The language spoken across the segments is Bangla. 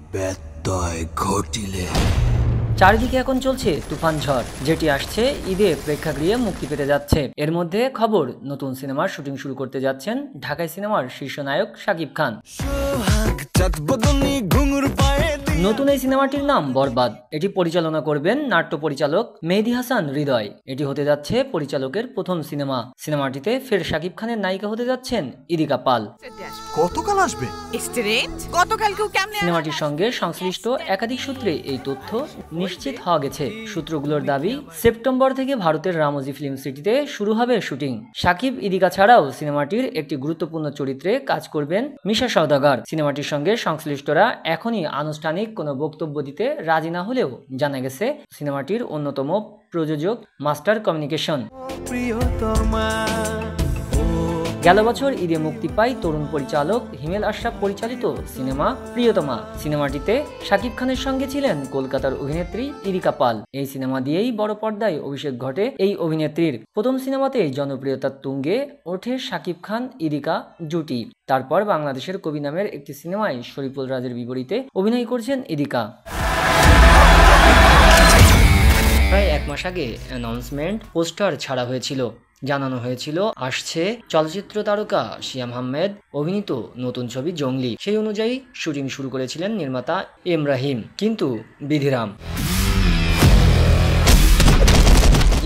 ব্যত্যয় ঘটিলে চারিদিকে এখন চলছে তুফান ঝড়, যেটি আসছে ঈদে প্রেক্ষাগৃহে মুক্তি পেতে যাচ্ছে। এর মধ্যে খবর, নতুন সিনেমার শুটিং শুরু করতে যাচ্ছেন ঢাকাই সিনেমার শীর্ষ নায়ক শাকিব খান। নতুন এই সিনেমাটির নাম বরবাদ। এটি পরিচালনা করবেন নাট্য পরিচালক মেহেদী হাসান হৃদয়। এটি হতে যাচ্ছে পরিচালকের প্রথম সিনেমা। সিনেমাটিতে ফের শাকিব খানের নায়িকা হতে যাচ্ছেন ইদিকা পাল। কতকাল আসবে? সিনেমাটির সঙ্গে সংশ্লিষ্ট একাধিক সূত্রে এই তথ্য নিশ্চিত হওয়া গেছে। সূত্রগুলোর দাবি, সেপ্টেম্বর থেকে ভারতের রামোজি ফিল্ম সিটিতে শুরু হবে শুটিং। শাকিব, ইদিকা ছাড়াও সিনেমাটির একটি গুরুত্বপূর্ণ চরিত্রে কাজ করবেন মিশা সওদাগর। সিনেমাটির সঙ্গে সংশ্লিষ্টরা এখনই আনুষ্ঠানিক কোনো বক্তব্য দিতে রাজি না হলেও জানা গেছে সিনেমাটির অন্যতম প্রযোজক মাস্টার কমিউনিকেশন। গেল বছর ঈদে মুক্তি পায় তরুণ পরিচালক হিমেল আশরাফ পরিচালিত সিনেমা প্রিয়তমা। সিনেমাটিতে শাকিব খানের সঙ্গে ছিলেন কলকাতার অভিনেত্রী ইদিকা পাল। এই সিনেমা দিয়েই বড় পর্দায় অভিষেক ঘটে এই অভিনেত্রীর। প্রথম সিনেমাতেই জনপ্রিয়তার তুঙ্গে ওঠে শাকিব খান ইদিকা জুটি। তারপর বাংলাদেশের কবি নামের একটি সিনেমায় শরীফুল রাজের বিপরীতে অভিনয় করছেন ইদিকা। প্রায় এক মাস আগে অ্যানাউন্সমেন্ট পোস্টার ছাড়া হয়েছিল। জানানো হয়েছিল আসছে চলচ্চিত্র তারকা সিয়াম আহমেদ অভিনীত নতুন ছবি জঙ্গলি। সেই অনুযায়ী শুটিং শুরু করেছিলেন নির্মাতা এম রাহিম, কিন্তু বিধিরাম,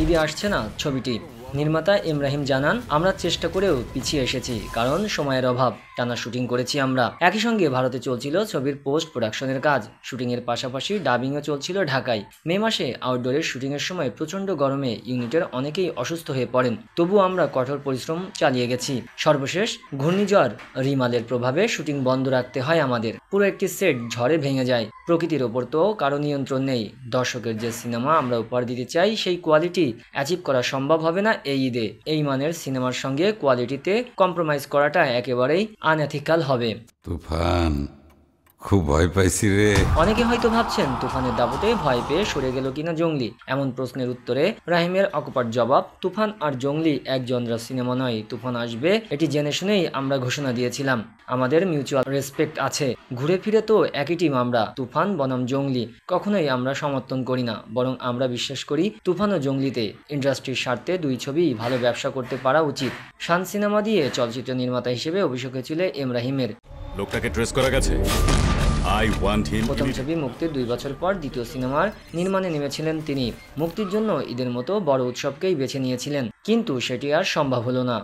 ঈদে আসছে না ছবিটি। নির্মাতা এম রাহিম জানান, আমরা চেষ্টা করেও পিছিয়ে এসেছি, কারণ সময়ের অভাব। টানা শুটিং করেছি আমরা। একই সঙ্গে ভারতে চলছিল ছবির পোস্ট প্রোডাকশনের কাজ। শুটিংয়ের পাশাপাশি ডাবিংও চলছিল ঢাকায়। মে মাসে আউটডোরের শুটিংয়ের সময় প্রচণ্ড গরমে ইউনিটের অনেকেই অসুস্থ হয়ে পড়েন। তবুও আমরা কঠোর পরিশ্রম চালিয়ে গেছি। সর্বশেষ ঘূর্ণিঝড় রিমালের প্রভাবে শুটিং বন্ধ রাখতে হয় আমাদের। পুরো একটি সেট ঝড়ে ভেঙে যায়। প্রকৃতির ওপর তো কারো নিয়ন্ত্রণ নেই। দর্শকের যে সিনেমা আমরা উপহার দিতে চাই, সেই কোয়ালিটি অ্যাচিভ করা সম্ভব হবে না এই ঈদে। এই মানের সিনেমার সঙ্গে কোয়ালিটিতে কম্প্রোমাইজ করাটা একেবারেই আনএথিক্যাল হবে। তুফান, খুব ভয় পাইছি রে। অনেকে হয়তো ভাবছেন তুফানের দাপটে ভয় পেয়ে সরে গেল কিনা জঙ্গলি। এমন প্রশ্নের উত্তরে রাহিমের অকপট জবাব, তুফান আর জঙ্গলি এক জনরা সিনেমা নয়। তুফান আসবে, এটি জেনে শুনেই আমরা ঘোষণা দিয়েছিলাম। আমাদের মিউচুয়াল রেসপেক্ট আছে। ঘুরে ফিরে তো একই টিম আমরা। তুফান বনাম জঙ্গলি কখনোই আমরা সমর্থন করি না, বরং আমরা বিশ্বাস করি তুফান ও জঙ্গলিতে ইন্ডাস্ট্রির স্বার্থে দুই ছবি ভালো ব্যবসা করতে পারা উচিত। শান সিনেমা দিয়ে চলচ্চিত্র নির্মাতা হিসেবে অভিষেক হয়েছিল এম রাহিমের। লোকটাকে ট্রেস করা গেছে। প্রথম ছবি মুক্তির 2 বছর পর দ্বিতীয় সিনেমার নির্মাণে নেমেছিলেন তিনি। মুক্তির জন্য ঈদের মতো বড় উৎসবকেই বেছে নিয়েছিলেন, কিন্তু সেটি আর সম্ভব হলো না।